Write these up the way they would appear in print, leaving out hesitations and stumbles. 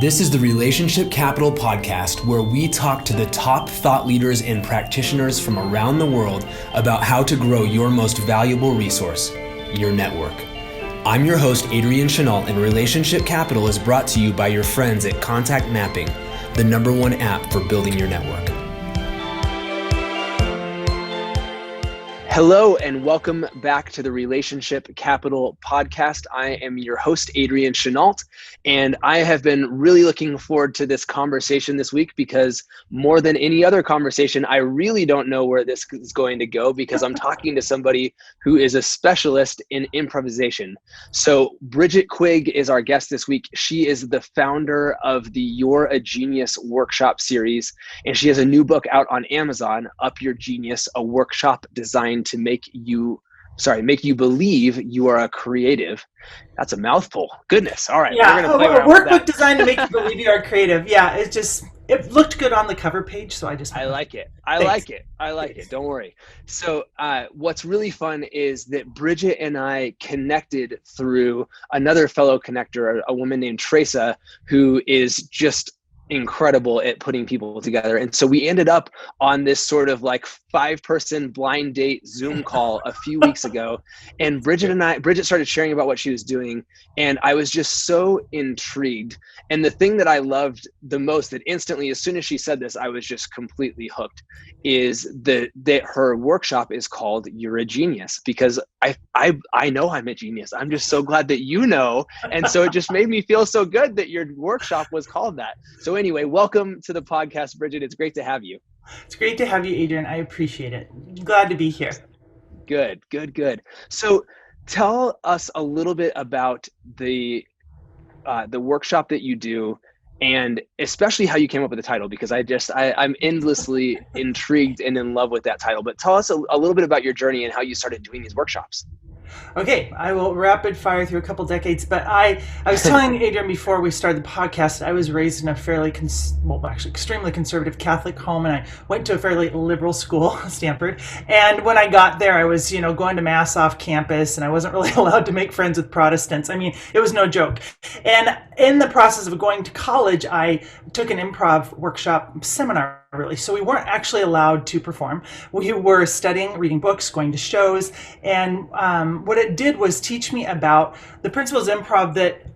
This is the Relationship Capital Podcast, where we talk to the top thought leaders and practitioners from around the world about how to grow your most valuable resource, your network. I'm your host, Adrian Chenault, and Relationship Capital is brought to you by your friends at Contact Mapping, the #1 app for building your network. Hello and welcome back to the Relationship Capital Podcast. I am your host, Adrian Chenault, and I have been really looking forward to this conversation this week because more than any other conversation, I really don't know where this is going to go because I'm talking to somebody who is a specialist in improvisation. So Bridget Quigg is our guest this week. She is the founder of the You're a Genius workshop series, and she has a new book out on Amazon, Up Your Genius, a workshop designed to make you believe you are a creative. That's a mouthful. Goodness. All right. Yeah, we're gonna play a workbook designed to make you believe you are creative. Yeah, it looked good on the cover page, so I like it. I like it. Don't worry. So what's really fun is that Bridget and I connected through another fellow connector, a woman named Teresa, who is just incredible at putting people together. And so we ended up on this sort of like 5-person blind date Zoom call a few weeks ago. And Bridget started sharing about what she was doing. And I was just so intrigued. And the thing that I loved the most, that instantly, as soon as she said this, I was just completely hooked, is that her workshop is called You're a Genius, because I know I'm a genius. I'm just so glad that you know. And so it just made me feel so good that your workshop was called that. So anyway, welcome to the podcast, Bridget. It's great to have you. It's great to have you, Adrian. I appreciate it. Glad to be here. Good. So tell us a little bit about the workshop that you do, and especially how you came up with the title, because I'm endlessly intrigued and in love with that title. But tell us a little bit about your journey and how you started doing these workshops. Okay, I will rapid fire through a couple decades, but I was telling Adrian before we started the podcast, I was raised in a fairly, extremely conservative Catholic home, and I went to a fairly liberal school, Stanford. And when I got there, I was, going to mass off campus, and I wasn't really allowed to make friends with Protestants. I mean, it was no joke. And in the process of going to college, I took an improv workshop seminar. Really. So we weren't actually allowed to perform. We were studying, reading books, going to shows. And what it did was teach me about the principles of improv that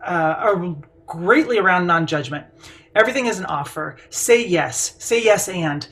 are greatly around non-judgment. Everything is an offer. Say yes and,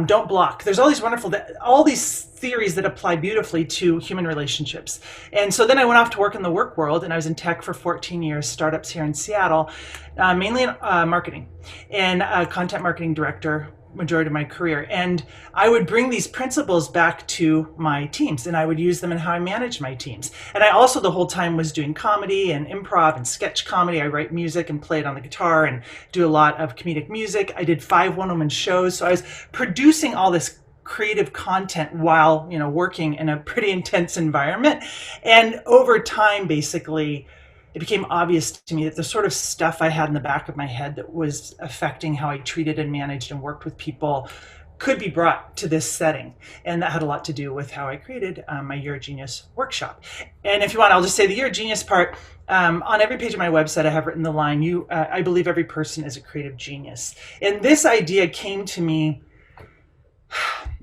don't block. There's all these theories that apply beautifully to human relationships. And so then I went off to work in the work world, and I was in tech for 14 years, startups here in Seattle, mainly in marketing, and content marketing director majority of my career. And I would bring these principles back to my teams, and I would use them in how I manage my teams. And I also the whole time was doing comedy and improv and sketch comedy. I write music and play it on the guitar and do a lot of comedic music. I did 5 one-woman shows. So I was producing all this creative content while, working in a pretty intense environment. And over time, basically, it became obvious to me that the sort of stuff I had in the back of my head that was affecting how I treated and managed and worked with people could be brought to this setting. And that had a lot to do with how I created my You're a Genius workshop. And if you want, I'll just say the You're a Genius part. On every page of my website, I have written the line, I believe every person is a creative genius. And this idea came to me,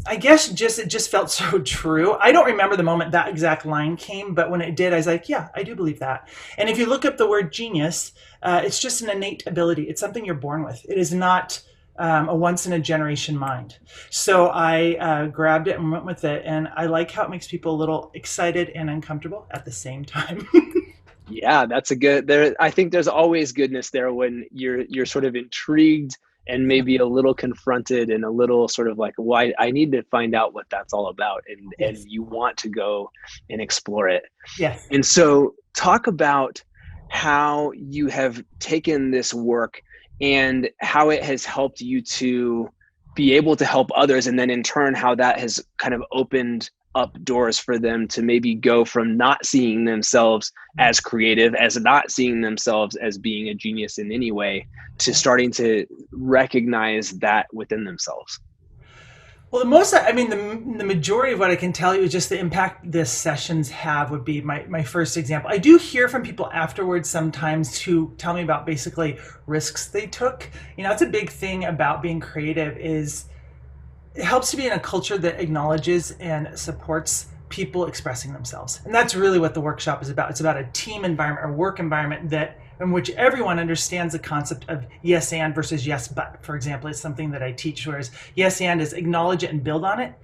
I guess it just felt so true. I don't remember the moment that exact line came, but when it did, I was like, yeah, I do believe that. And if you look up the word genius, it's just an innate ability. It's something you're born with. It is not a once-in-a-generation mind. So I grabbed it and went with it, and I like how it makes people a little excited and uncomfortable at the same time. Yeah, that's I think there's always goodness there when you're sort of intrigued and maybe a little confronted and a little sort of like, why I need to find out what that's all about. And you want to go and explore it. Yes. And so talk about how you have taken this work and how it has helped you to be able to help others. And then in turn, how that has kind of opened up doors for them to maybe go from not seeing themselves as creative, as not seeing themselves as being a genius in any way, to starting to recognize that within themselves. Well, the majority of what I can tell you is just the impact the sessions have would be my first example. I do hear from people afterwards sometimes who tell me about basically risks they took. It's a big thing about being creative is it helps to be in a culture that acknowledges and supports people expressing themselves. And that's really what the workshop is about. It's about a team environment or work environment that in which everyone understands the concept of yes and versus yes but. For example, it's something that I teach, whereas yes and is acknowledge it and build on it.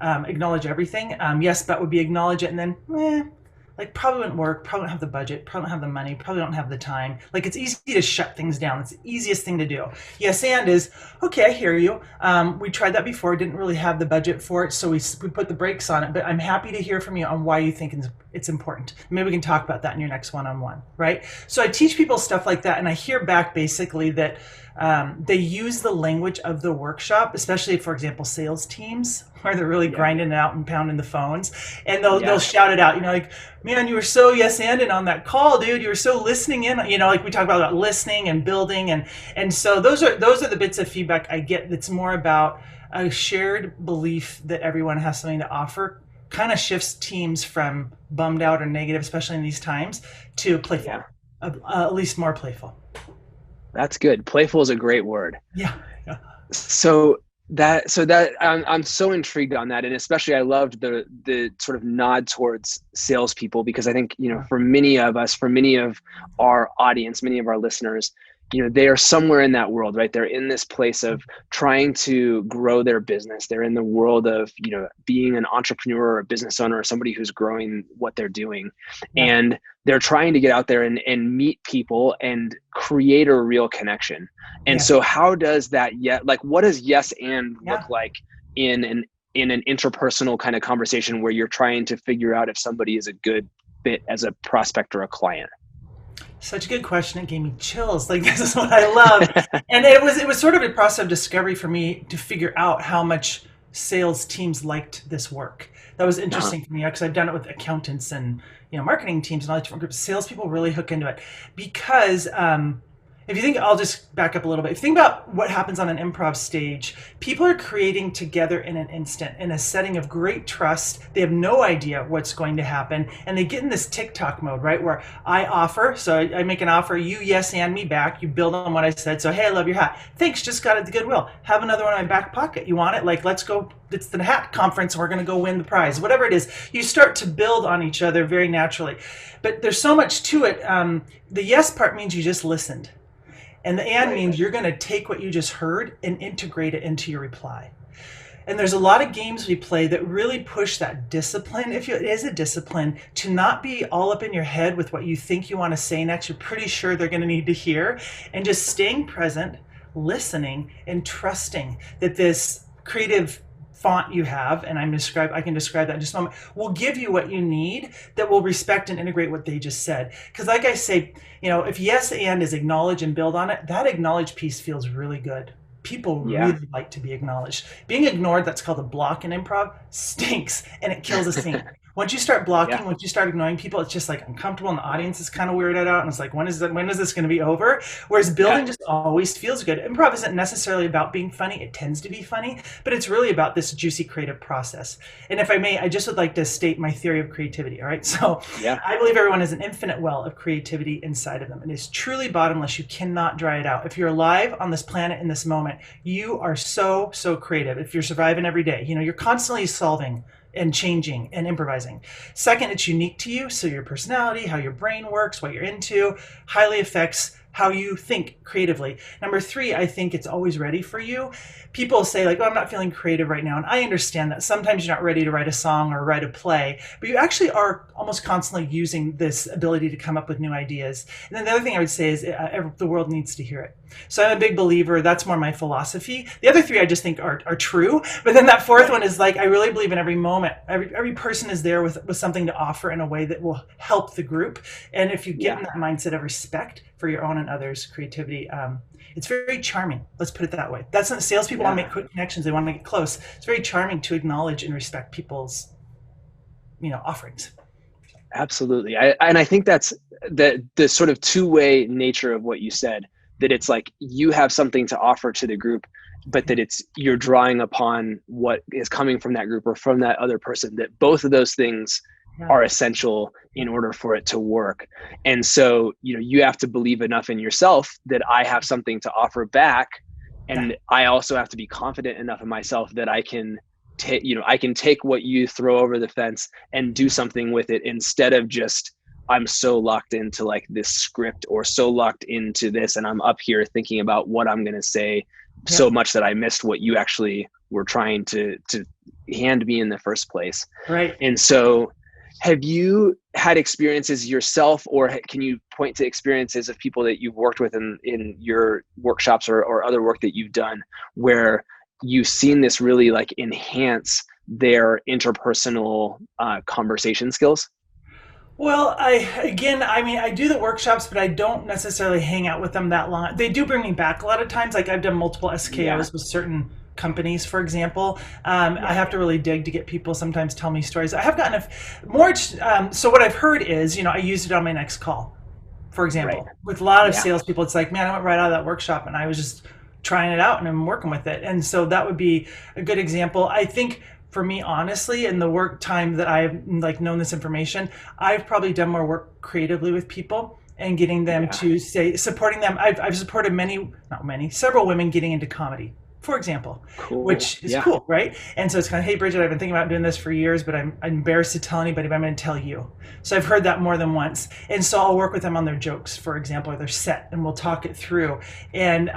Acknowledge everything. Yes but would be acknowledge it and then like probably wouldn't work, probably don't have the budget, probably don't have the money, probably don't have the time. Like it's easy to shut things down. It's the easiest thing to do. Yes and is, okay, I hear you. We tried that before, didn't really have the budget for it, so we put the brakes on it, but I'm happy to hear from you on why you think it's important. Maybe we can talk about that in your next one-on-one, right? So I teach people stuff like that, and I hear back basically that they use the language of the workshop, especially, for example, sales teams, where they're really grinding it out and pounding the phones, and they'll shout it out, like, man, you were so yes-anding on that call, dude. You were so listening in, like we talk about listening and building, and so those are the bits of feedback I get. That's more about a shared belief that everyone has something to offer. Kind of shifts teams from bummed out or negative, especially in these times, to playful, at least more playful. That's good. Playful is a great word. Yeah. So I'm so intrigued on that, and especially I loved the sort of nod towards salespeople, because I think for many of us, for many of our audience, many of our listeners, they are somewhere in that world, right? They're in this place of trying to grow their business. They're in the world of being an entrepreneur or a business owner or somebody who's growing what they're doing, and they're trying to get out there and meet people and create a real connection. And so how does that what does yes and look like in an interpersonal kind of conversation where you're trying to figure out if somebody is a good fit as a prospect or a client? Such a good question. It gave me chills. Like, this is what I love. And it was sort of a process of discovery for me to figure out how much sales teams liked this work. That was interesting for me, because I've done it with accountants and marketing teams and all different groups. Salespeople really hook into it because if you think, I'll just back up a little bit. If you think about what happens on an improv stage, people are creating together in an instant, in a setting of great trust. They have no idea what's going to happen. And they get in this TikTok mode, right? Where I offer, so I make an offer, you yes and me back, you build on what I said. So, hey, I love your hat. Thanks, just got it at the Goodwill. Have another one in my back pocket. You want it? Like, let's go. It's the hat conference. We're going to go win the prize. Whatever it is, you start to build on each other very naturally. But there's so much to it. The yes part means you just listened. And the and means you're going to take what you just heard and integrate it into your reply. And there's a lot of games we play that really push that discipline, if it is a discipline, to not be all up in your head with what you think you want to say next. You're pretty sure they're going to need to hear. And just staying present, listening, and trusting that this creative font you have, and I can describe that in just a moment, will give you what you need that will respect and integrate what they just said. Because like I say, if yes and is acknowledge and build on it, that acknowledge piece feels really good. People really like to be acknowledged. Being ignored, that's called a block in improv, stinks, and it kills a scene. Once you start blocking, once you start ignoring people, it's just like uncomfortable, and the audience is kind of weirded out, and it's like, when is this going to be over? Whereas building just always feels good. Improv isn't necessarily about being funny. It tends to be funny, but it's really about this juicy creative process. And if I may, I just would like to state my theory of creativity, all right? So I believe everyone has an infinite well of creativity inside of them. It is truly bottomless. You cannot dry it out. If you're alive on this planet in this moment, you are so creative. If you're surviving every day, you're constantly solving and changing and improvising. Second, it's unique to you. So your personality, how your brain works, what you're into, highly affects how you think creatively. Number three, I think it's always ready for you. People say like, oh, I'm not feeling creative right now. And I understand that sometimes you're not ready to write a song or write a play, but you actually are almost constantly using this ability to come up with new ideas. And then the other thing I would say is the world needs to hear it. So I'm a big believer. That's more my philosophy. The other three I just think are true. But then that fourth one is like, I really believe in every moment. Every person is there with something to offer in a way that will help the group. And if you get in that mindset of respect for your own and others' creativity, it's very charming. Let's put it that way. That's not, salespeople want to make quick connections. They want to make it close. It's very charming to acknowledge and respect people's, offerings. Absolutely. I think that's the sort of two-way nature of what you said, that it's like you have something to offer to the group but that it's you're drawing upon what is coming from that group or from that other person, that both of those things Yeah. are essential in order for it to work. And so, you have to believe enough in yourself that I have something to offer back. And I also have to be confident enough in myself that I can take what you throw over the fence and do something with it, instead of just, I'm so locked into like this script or so locked into this, and I'm up here thinking about what I'm going to say so much that I missed what you actually were trying to hand me in the first place. Right. And so, have you had experiences yourself, or can you point to experiences of people that you've worked with in your workshops or other work that you've done, where you've seen this really like enhance their interpersonal conversation skills? Well, I do the workshops, but I don't necessarily hang out with them that long. They do bring me back a lot of times. Like I've done multiple SKOs with certain companies, for example. I have to really dig to get people sometimes tell me stories. I have gotten more. So what I've heard is, I used it on my next call, for example. With a lot of salespeople, it's like, man, I went right out of that workshop and I was just trying it out and I'm working with it. And so that would be a good example. I think for me, honestly, in the work time that I've known this information, I've probably done more work creatively with people and getting them to supporting them. I've supported several women getting into comedy, for example, which is cool, right? And so it's kind of, hey, Bridget, I've been thinking about doing this for years, but I'm embarrassed to tell anybody, but I'm going to tell you. So I've heard that more than once. And so I'll work with them on their jokes, for example, or their set, and we'll talk it through. And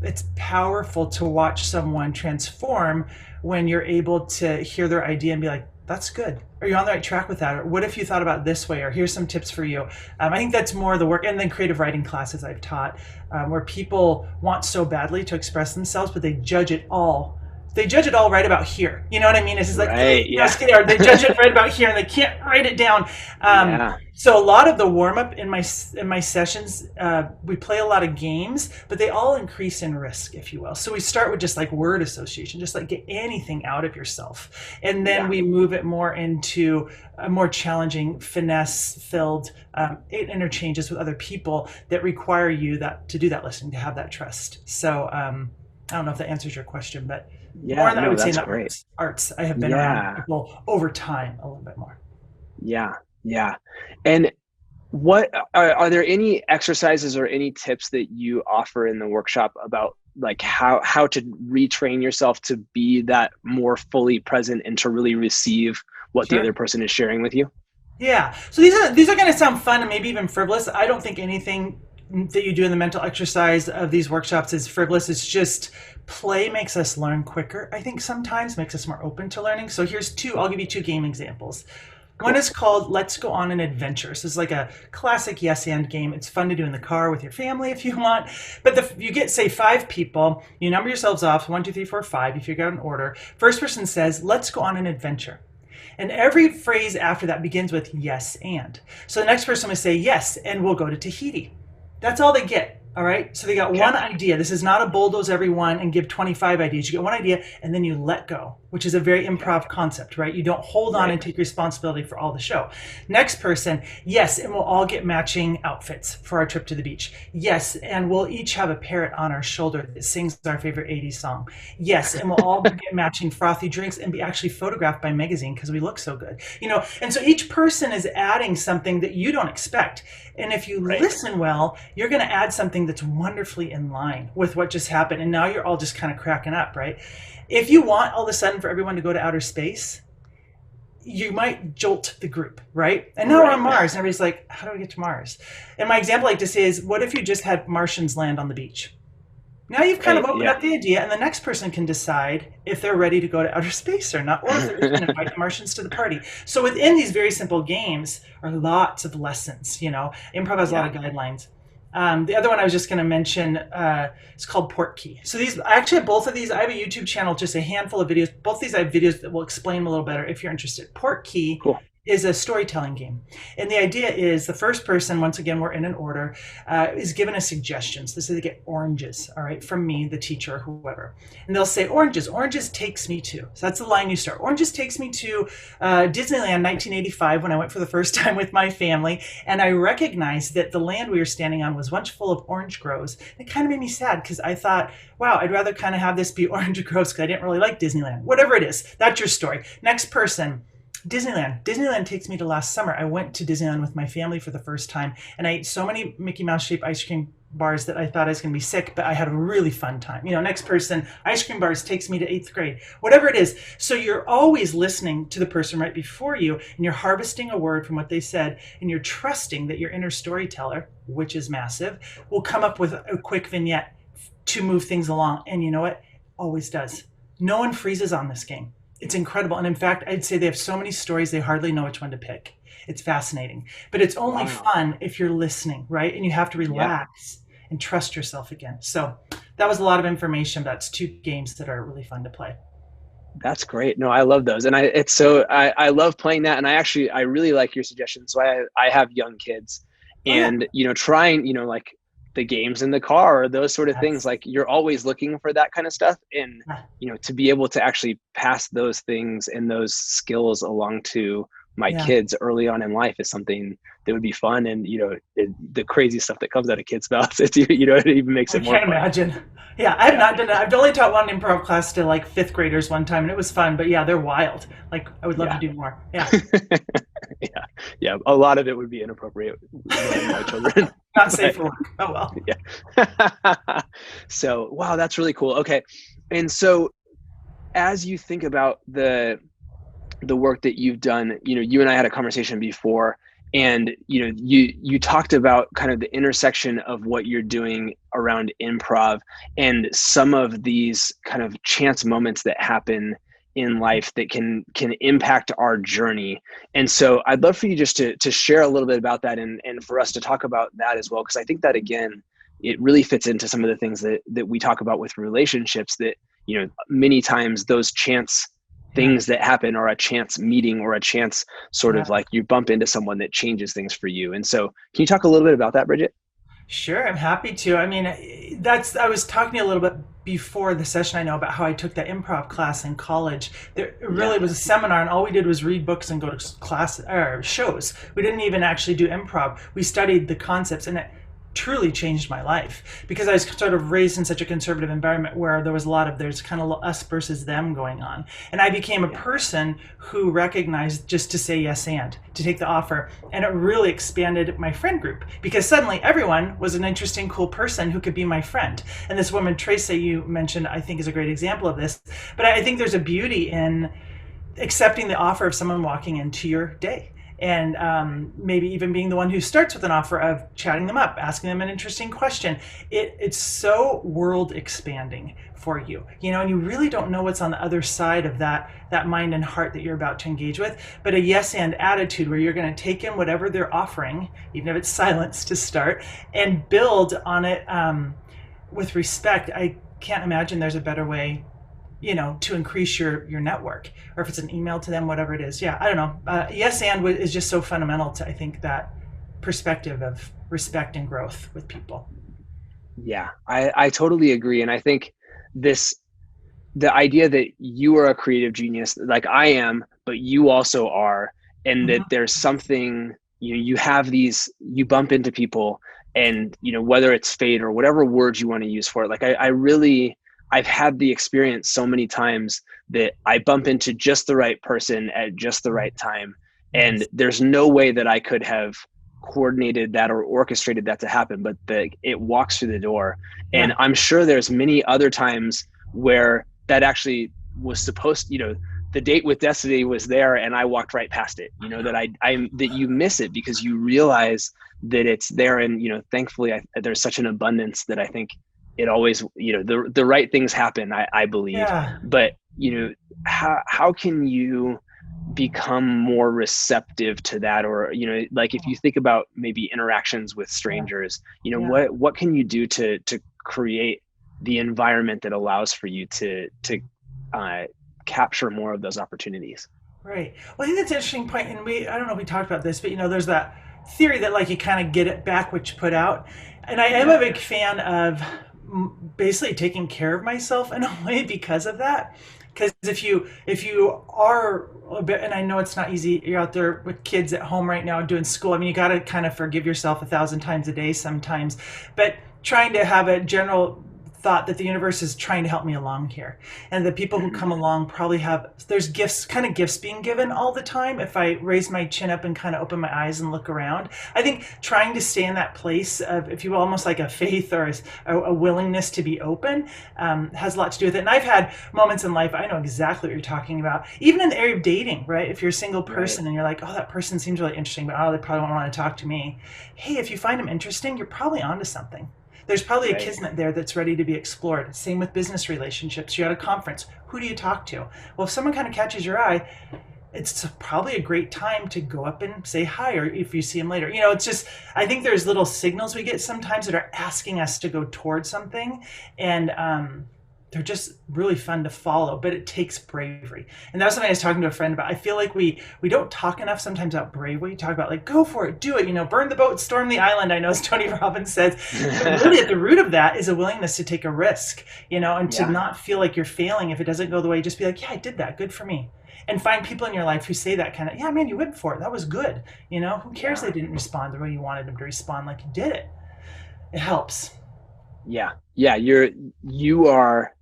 it's powerful to watch someone transform when you're able to hear their idea and be like, that's good. Are you on the right track with that? Or what if you thought about this way? Or here's some tips for you. I think that's more the work. And then creative writing classes I've taught, where people want so badly to express themselves, but they judge it all. They judge it all right about here. You know what I mean? It's just like, they judge it right about here and they can't write it down. So a lot of the warm up in my sessions, we play a lot of games, but they all increase in risk, if you will. So we start with just like word association, just like get anything out of yourself. And then we move it more into a more challenging, finesse-filled interchanges with other people that require you to do that listening, to have that trust. So I don't know if that answers your question, but more than I would say in the arts. I have been around people over time a little bit more. Yeah. And what are there any exercises or any tips that you offer in the workshop about like how to retrain yourself to be that more fully present and to really receive what the other person is sharing with you? Yeah. So these are going to sound fun and maybe even frivolous. I don't think anything that you do in the mental exercise of these workshops is frivolous. It's just play makes us learn quicker. I think sometimes makes us more open to learning. So I'll give you two game examples. One is called Let's Go on an Adventure. This is like a classic yes and game. It's fun to do in the car with your family if you want. But you get, say, 5 people. You number yourselves off, 1, 2, 3, 4, 5. You figure out an order. First person says, let's go on an adventure. And every phrase after that begins with yes and. So the next person will say, yes, and we'll go to Tahiti. That's all they get. All right. So they got one idea. This is not a bulldoze everyone and give 25 ideas. You get one idea and then you let go, which is a very improv concept, right? You don't hold on and take responsibility for all the show. Next person, yes, and we'll all get matching outfits for our trip to the beach. Yes, and we'll each have a parrot on our shoulder that sings our favorite 80s song. Yes, and we'll all get matching frothy drinks and be actually photographed by magazine because we look so good. And so each person is adding something that you don't expect. And if you listen well, you're going to add something that's wonderfully in line with what just happened. And now you're all just kind of cracking up, right? If you want all of a sudden for everyone to go to outer space, you might jolt the group, right? And now we're on Mars, and everybody's like, how do we get to Mars? And my example I like to say is, what if you just had Martians land on the beach? Now you've kind of opened up the idea, and the next person can decide if they're ready to go to outer space or not, or if they're going to invite the Martians to the party. So within these very simple games are lots of lessons. Improv has a lot of guidelines. The other one I was just going to mention is called Port Key. So I actually have both of these. I have a YouTube channel, just a handful of videos. Both of these I have videos that will explain them a little better if you're interested. Port Key is a storytelling game. And the idea is the first person, once again, we're in an order, is given a suggestion. So this is they get oranges, all right, from me, the teacher, whoever. And they'll say, oranges, oranges takes me to. So that's the line you start. Oranges takes me to Disneyland 1985 when I went for the first time with my family. And I recognized that the land we were standing on was once full of orange groves. It kind of made me sad because I thought, wow, I'd rather kind of have this be orange groves because I didn't really like Disneyland. Whatever it is, that's your story. Next person. Disneyland. Disneyland takes me to last summer. I went to Disneyland with my family for the first time, and I ate so many Mickey Mouse shaped ice cream bars that I thought I was going to be sick, but I had a really fun time. Next person, ice cream bars takes me to 8th grade, whatever it is. So you're always listening to the person right before you, and you're harvesting a word from what they said, and you're trusting that your inner storyteller, which is massive, will come up with a quick vignette to move things along. And you know what? Always does. No one freezes on this game. It's incredible. And in fact, I'd say they have so many stories, they hardly know which one to pick. It's fascinating. But it's only fun if you're listening, right? And you have to relax and trust yourself again. So that was a lot of information. That's 2 games that are really fun to play. That's great. No, I love those. And I love playing that. And I really like your suggestion. So I have young kids and, trying, like the games in the car or those sort of things, like you're always looking for that kind of stuff. And, to be able to actually pass those things and those skills along to my kids early on in life is something that would be fun. And, the crazy stuff that comes out of kids' mouths, it even makes it more fun. I can't imagine. Yeah, I've not done it. I've only taught one improv class to like 5th graders one time, and it was fun. But yeah, they're wild. Like I would love to do more. Yeah. Yeah. A lot of it would be inappropriate with my children. Not safe for work. Oh well. Yeah. So wow, that's really cool. Okay, and so as you think about the work that you've done, you and I had a conversation before, and you talked about kind of the intersection of what you're doing around improv and some of these kind of chance moments that happen in life that can impact our journey. And so I'd love for you just to share a little bit about that and for us to talk about that as well, because I think that again, it really fits into some of the things that we talk about with relationships that, many times those chance things that happen are a chance meeting or a chance sort of like you bump into someone that changes things for you. And so can you talk a little bit about that, Bridget? Sure, I'm happy to. I mean, I was talking a little bit before the session, I know, about how I took that improv class in college. There really was a seminar, and all we did was read books and go to class or shows. We didn't even actually do improv. We studied the concepts, and it truly changed my life because I was sort of raised in such a conservative environment where there was there's kind of us versus them going on. And I became a person who recognized just to say yes and to take the offer. And it really expanded my friend group because suddenly everyone was an interesting, cool person who could be my friend. And this woman, Tracy, you mentioned, I think is a great example of this. But I think there's a beauty in accepting the offer of someone walking into your day. And maybe even being the one who starts with an offer of chatting them up, asking them an interesting question. It's so world expanding for you, and you really don't know what's on the other side of that mind and heart that you're about to engage with. But a yes and attitude where you're going to take in whatever they're offering, even if it's silence to start, and build on it with respect. I can't imagine there's a better way to increase your network, or if it's an email to them, whatever it is. Yeah, I don't know. Yes and is just so fundamental to, I think, that perspective of respect and growth with people. Yeah, I totally agree. And I think the idea that you are a creative genius, like I am, but you also are, and that there's something, you have these, you bump into people and, whether it's fate or whatever words you want to use for it. Like I've had the experience so many times that I bump into just the right person at just the right time. And there's no way that I could have coordinated that or orchestrated that to happen, but it walks through the door. And I'm sure there's many other times where that actually was supposed, the date with destiny was there and I walked right past it, that you miss it because you realize that it's there. And, thankfully there's such an abundance that I think it always, the right things happen, I believe. But, how can you become more receptive to that? Or, like if you think about maybe interactions with strangers, what can you do to create the environment that allows for you to capture more of those opportunities? Right. Well, I think that's an interesting point, and I don't know if we talked about this, but there's that theory that like you kind of get it back what you put out, and I am a Yeah. big fan of basically taking care of myself in a way because of that. Because if you are a bit, and I know it's not easy, you're out there with kids at home right now doing school. I mean, you got to kind of forgive yourself 1,000 times a day sometimes, but trying to have a general thought that the universe is trying to help me along here, and the people who Mhm. come along probably there's gifts being given all the time if I raise my chin up and kind of open my eyes and look around. I think trying to stay in that place of, if you will, almost like a faith or a willingness to be open, has a lot to do with it. And I've had moments in life, I know exactly what you're talking about, even in the area of dating, right? If you're a single Right. person and you're like, oh, that person seems really interesting, but oh, they probably won't want to talk to me. Hey, if you find them interesting, you're probably onto something. There's probably a Right. kismet there that's ready to be explored. Same with business relationships. You're at a conference. Who do you talk to? Well, if someone kind of catches your eye, it's probably a great time to go up and say hi, or if you see them later. It's just, I think there's little signals we get sometimes that are asking us to go towards something. And they're just really fun to follow, but it takes bravery. And that was something I was talking to a friend about. I feel like we don't talk enough sometimes about bravery. We talk about like, go for it, do it, burn the boat, storm the island, I know, as Tony Robbins says. But really at the root of that is a willingness to take a risk, and to Yeah. not feel like you're failing if it doesn't go the way. Just be like, yeah, I did that, good for me. And find people in your life who say that kind of, yeah, man, you went for it, that was good. Who cares Yeah. they didn't respond the way you wanted them to respond? Like, you did it. It helps. Yeah. Yeah. You are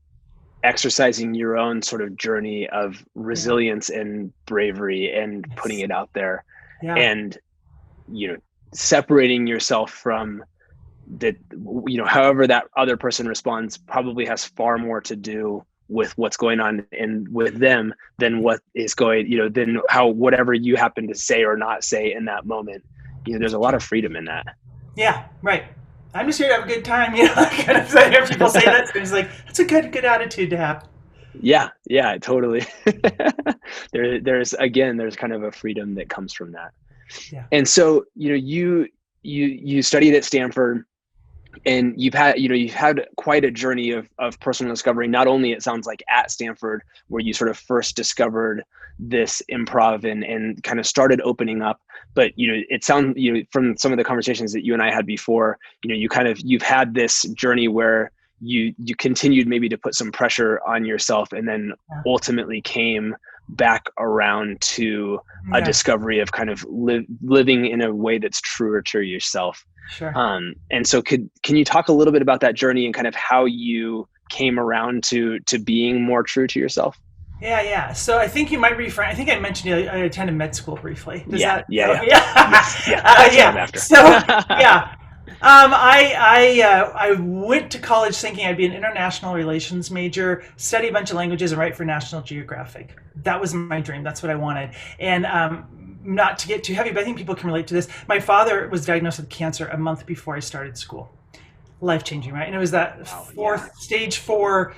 exercising your own sort of journey of Yeah. resilience and bravery and putting Yes. it out there, Yeah. and you know separating yourself from that. However that other person responds probably has far more to do with what's going on and with them than what is going, than how whatever you happen to say or not say in that moment. There's a lot of freedom in that. Yeah, right. I'm just here to have a good time. Kind of. I hear people say that. So it's like, that's a good attitude to have. Yeah, yeah, totally. There's kind of a freedom that comes from that. Yeah. And so, you studied at Stanford, and you've had quite a journey of personal discovery. Not only, it sounds like, at Stanford, where you sort of first discovered this improv and kind of started opening up, but it sounds, from some of the conversations that you and I had before, you've had this journey where you continued maybe to put some pressure on yourself, and then Yeah. ultimately came back around to a Yeah. discovery of kind of living in a way that's truer to yourself. Sure. And so can you talk a little bit about that journey and kind of how you came around to being more true to yourself? Yeah, yeah. So I think you might reframe. I think I mentioned I attended med school briefly. Does Yeah, that? yeah, Okay, yeah. yeah. Yes, yeah. That's what I'm Yeah. after. So yeah. I went to college thinking I'd be an international relations major, study a bunch of languages, and write for National Geographic. That was my dream. That's what I wanted. And not to get too heavy, but I think people can relate to this. My father was diagnosed with cancer a month before I started school. Life changing, right? And it was that Wow, yeah. stage 4.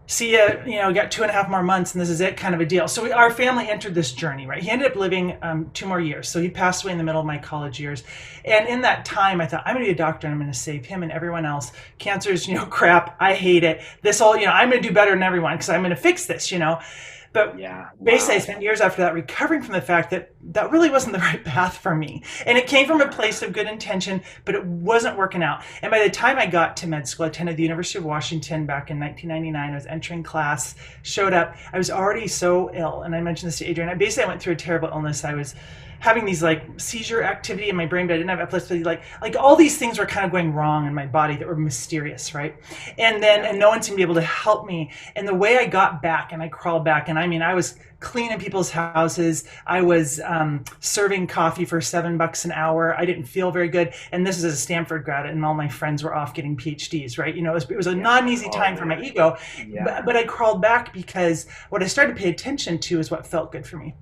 See ya, got 2.5 more months and this is it kind of a deal. So our family entered this journey, right? He ended up living 2 more years. So he passed away in the middle of my college years. And in that time, I thought, I'm going to be a doctor and I'm going to save him and everyone else. Cancer's, crap. I hate it. This whole, I'm going to do better than everyone because I'm going to fix this, But Yeah. basically, I Wow. spent years after that recovering from the fact that that really wasn't the right path for me. And it came from a place of good intention, but it wasn't working out. And by the time I got to med school, I attended the University of Washington back in 1999. I was entering class, showed up. I was already so ill. And I mentioned this to Adrian. I went through a terrible illness. I was having these like seizure activity in my brain, but I didn't have epilepsy. Like all these things were kind of going wrong in my body that were mysterious, right? And no one seemed to be able to help me. And the way I got back, and I crawled back, and I was cleaning people's houses. I was serving coffee for $7 an hour. I didn't feel very good. And this is as a Stanford grad, and all my friends were off getting PhDs, right? It was a not an easy time for my ego. Yeah. But I crawled back because what I started to pay attention to is what felt good for me.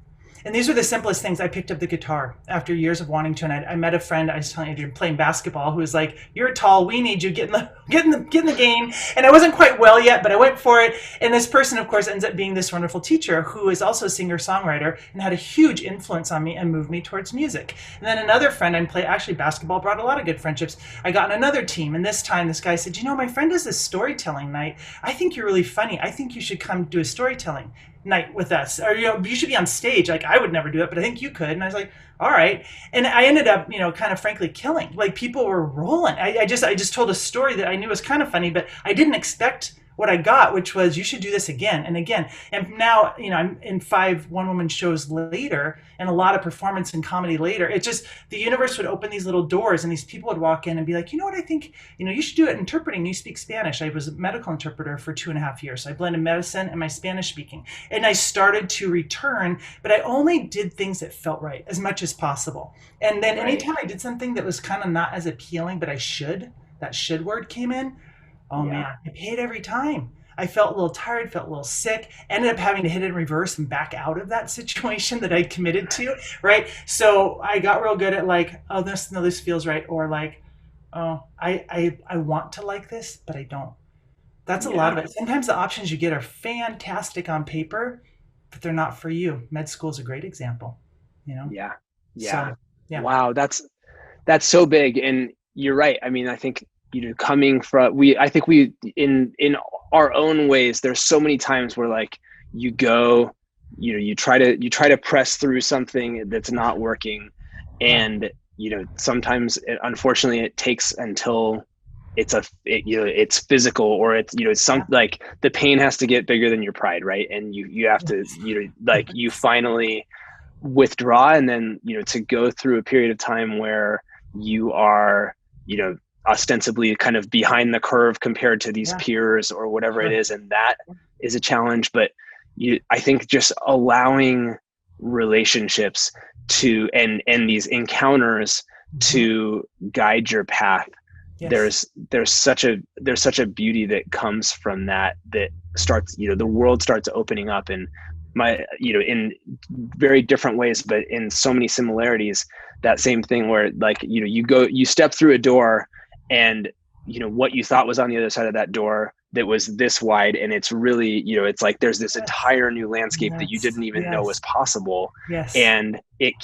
And these were the simplest things. I picked up the guitar after years of wanting to, and I met a friend. I was telling you, playing basketball, who was like, "You're tall. We need you. Get in the game." And I wasn't quite well yet, but I went for it. And this person, of course, ends up being this wonderful teacher who is also a singer-songwriter and had a huge influence on me and moved me towards music. And then another friend, actually basketball brought a lot of good friendships. I got on another team, and this time this guy said, "My friend does this storytelling night. I think you're really funny. I think you should come do a storytelling." night with us, or you should be on stage. Like, I would never do it, but I think you could. And I was like, all right. And I ended up, kind of frankly killing. Like, people were rolling. I just told a story that I knew was kind of funny, but I didn't expect what I got, which was, you should do this again and again. And now, I'm in 5 one-woman shows later, and a lot of performance and comedy later. It just, the universe would open these little doors, and these people would walk in and be like, you know what, I think, you should do it interpreting. You speak Spanish. I was a medical interpreter for 2.5 years. So I blended medicine and my Spanish speaking. And I started to return, but I only did things that felt right as much as possible. And then Right. anytime I did something that was kind of not as appealing, but that should word came in. Oh Yeah. man, I paid every time. I felt a little tired, felt a little sick, ended up having to hit it in reverse and back out of that situation that I committed to, right? So I got real good at like, oh, this feels right, or like, oh, I want to like this, but I don't. That's a lot Yeah. of it. Sometimes the options you get are fantastic on paper, but they're not for you. Med school is a great example, you know? Yeah. Yeah. So yeah. Wow. That's so big. And you're right. I mean, I think, coming from, I think in our own ways, there's so many times where like you go, you try to press through something that's not working. Yeah. And, sometimes unfortunately it takes until it's physical, or it's some, Yeah. like the pain has to get bigger than your pride. Right. And you have to, like you finally withdraw, and then to go through a period of time where you are ostensibly kind of behind the curve compared to these Yeah. peers or whatever it Sure. is, and that is a challenge. But I think just allowing relationships to and these encounters Mhm. to guide your path, Yes. there's such a beauty that comes from that starts, the world starts opening up, and in very different ways, but in so many similarities. That same thing where like, you step through a door, and what you thought was on the other side of that door that was this wide, and it's really, it's like there's this Yes. entire new landscape that you Yes. didn't even know was Yes. possible. Yes. And it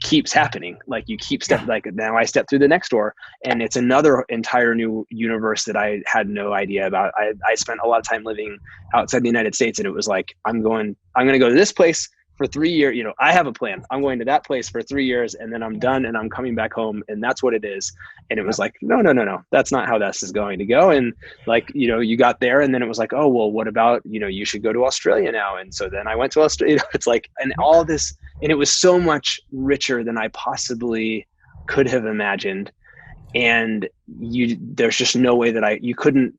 keeps happening. Like you keep Yeah. like now I step through the next door, and it's another entire new universe that I had no idea about. I spent a lot of time living outside the United States, and it was like, I'm going to go to this place for 3 years. I have a plan. I'm going to that place for 3 years, and then I'm Yeah. done, and I'm coming back home, and that's what it is. And it was Yep. like, no, no, no, no, that's not how this is going to go. And like, you got there, and then it was like, oh, well, what about, you should go to Australia now. And so then I went to Australia. It's like, and all this, and it was so much richer than I possibly could have imagined. And there's just no way that you couldn't,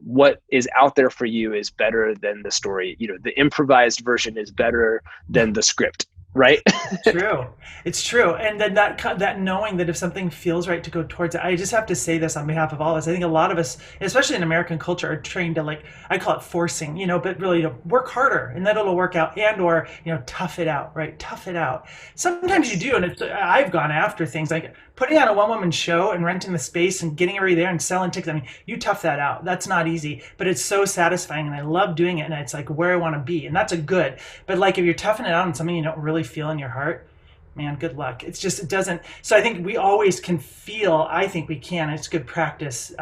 what is out there for you is better than the story. The improvised version is better than the script, right? True. It's true. And then that knowing that if something feels right to go towards it, I just have to say this on behalf of all of us. I think a lot of us, especially in American culture, are trained to, like, I call it forcing, but really to work harder, and that it'll work out, and or, tough it out, right? Tough it out. Sometimes you Yes. do. And I've gone after things like putting on a one-woman show and renting the space and getting everybody there and selling tickets. I mean, you tough that out. That's not easy, but it's so satisfying, and I love doing it. And it's like where I want to be. And that's a good, but like if you're toughing it out on something you don't really feel in your heart, man, good luck. It doesn't. So I think we always can feel. I think we can. It's good practice.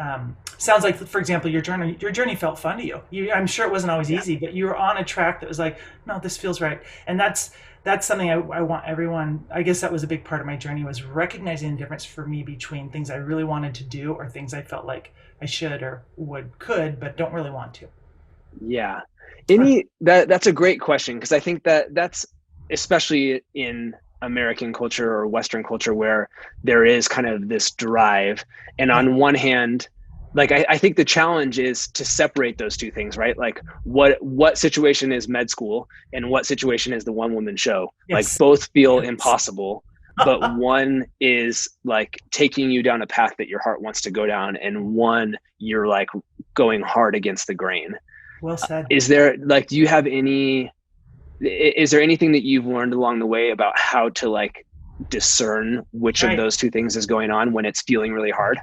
Sounds like, for example, your journey felt fun to you. I'm sure it wasn't always Yeah. easy, but you were on a track that was like, no, this feels right. And that's something I want everyone. I guess that was a big part of my journey, was recognizing the difference for me between things I really wanted to do, or things I felt like I should or could, but don't really want to. Yeah. That's a great question, because I think that's especially in American culture or Western culture, where there is kind of this drive. And Yeah. on one hand, like I think the challenge is to separate those two things, right? Like what situation is med school, and what situation is the one woman show? Like Yes. both feel Yes. impossible, but one is like taking you down a path that your heart wants to go down, and one you're like going hard against the grain. Well said. Is there, like, do you have is there anything that you've learned along the way about how to like discern which of Right. those two things is going on when it's feeling really hard?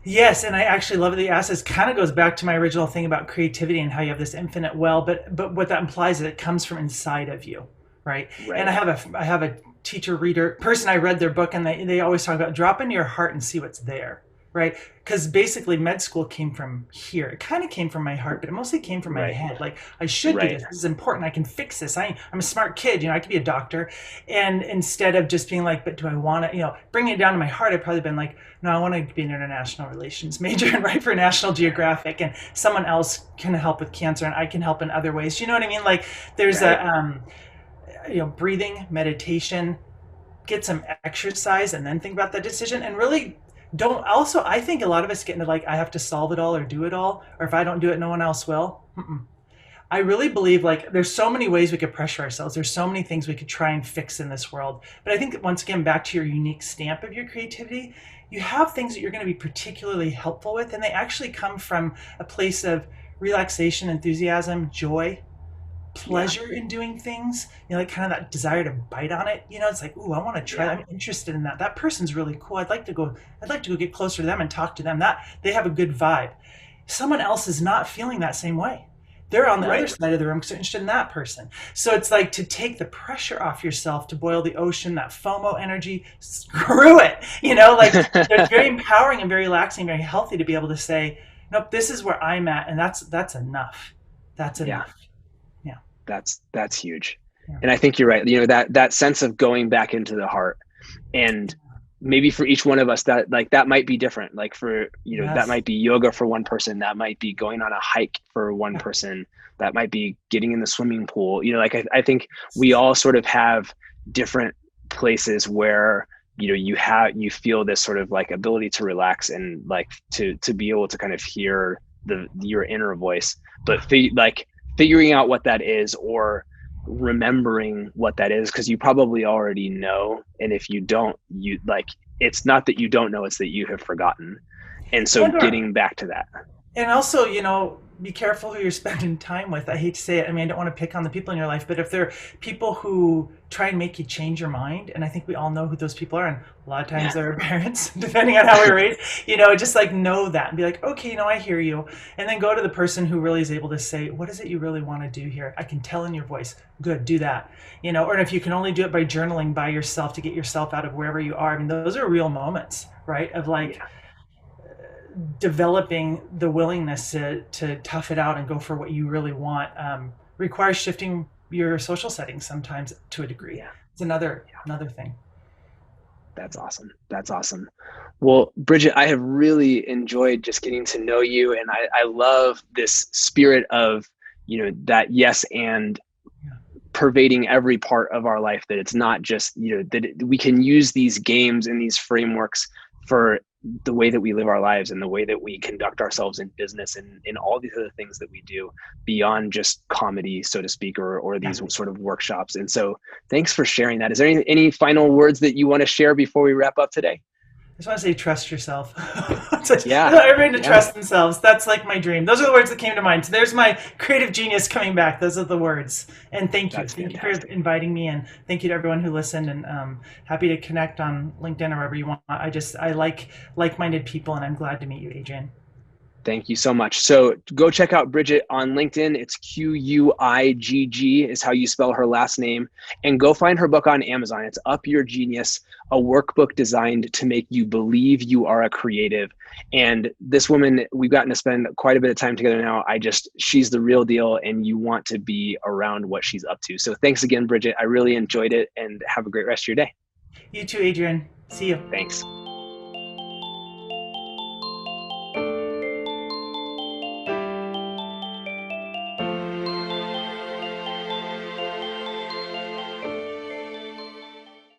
Yes, and I actually love the ask. This kind of goes back to my original thing about creativity and how you have this infinite well, but what that implies is it comes from inside of you, right? And Right. I have a teacher reader person. I read their book, and they always talk about drop into your heart and see what's there. right? Because basically med school came from here. It kind of came from my heart, but it mostly came from my Right. head. Like, I should do Right. this. This is important. I can fix this. I'm a smart kid. I could be a doctor. And instead of just being like, but do I want to, bringing it down to my heart, I'd probably been like, no, I want to be an international relations major and write for National Geographic, and someone else can help with cancer and I can help in other ways. You know what I mean? Like, there's Right. breathing, meditation, get some exercise, and then think about that decision. And really don't also, I think a lot of us get into like, I have to solve it all or do it all, or if I don't do it, no one else will. I really believe like there's so many ways we could pressure ourselves. There's so many things we could try and fix in this world. But I think that once again, back to your unique stamp of your creativity, you have things that you're going to be particularly helpful with, and they actually come from a place of relaxation, enthusiasm, joy, Yeah. pleasure in doing things, like kind of that desire to bite on it. It's like, ooh, I want to try that. Yeah. I'm interested in that. That person's really cool. I'd like to go get closer to them and talk to them. That they have a good vibe. Someone else is not feeling that same way. They're on the other Right. side of the room because they're interested in that person. So it's like to take the pressure off yourself, to boil the ocean, that FOMO energy, screw it. Like it's very empowering and very relaxing, very healthy to be able to say, nope, this is where I'm at, and that's enough. That's Yeah. enough. Yeah. That's huge. Yeah. And I think you're right. That sense of going back into the heart, and maybe for each one of us that might be different. Like for, that Yes. might be yoga for one person, that might be going on a hike for one Yeah. person, that might be getting in the swimming pool. I think we all sort of have different places where, you feel this sort of like ability to relax and like to be able to kind of hear your inner voice. But figuring out what that is, or remembering what that is, because you probably already know, and if you don't, it's not that you don't know, it's that you have forgotten. And so And or getting back to that. And also, be careful who you're spending time with. I hate to say it. I mean, I don't want to pick on the people in your life, but if they're people who try and make you change your mind, and I think we all know who those people are, and a lot of times Yeah. they're our parents, depending on how we were raised, just like know that and be like, okay, I hear you. And then go to the person who really is able to say, what is it you really want to do here? I can tell in your voice. Good, do that. Or if you can only do it by journaling by yourself to get yourself out of wherever you are. I mean, those are real moments, right? Of like, Yeah. developing the willingness to tough it out and go for what you really want, requires shifting your social settings sometimes to a degree. Yeah. It's another thing. That's awesome. That's awesome. Well, Bridget, I have really enjoyed just getting to know you. And I love this spirit of, that yes, and Yeah. pervading every part of our life, that it's not just, we can use these games and these frameworks for the way that we live our lives and the way that we conduct ourselves in business and in all these other things that we do beyond just comedy, so to speak, or Yeah. these sort of workshops. And so thanks for sharing that. Is there any final words that you want to share before we wrap up today? I just want to say, trust yourself. Yeah. Everyone to Yeah. trust themselves. That's like my dream. Those are the words that came to mind. So there's my creative genius coming back. Those are the words. And thank you. That's Thank you fantastic. for inviting me. And thank you to everyone who listened. And happy to connect on LinkedIn or wherever you want. I like like-minded people, and I'm glad to meet you, Adrian. Thank you so much. So go check out Bridget on LinkedIn. It's Quigg is how you spell her last name. And go find her book on Amazon. It's Up Your Genius, a workbook designed to make you believe you are a creative. And this woman, we've gotten to spend quite a bit of time together now. She's the real deal, and you want to be around what she's up to. So thanks again, Bridget. I really enjoyed it, and have a great rest of your day. You too, Adrian. See you. Thanks.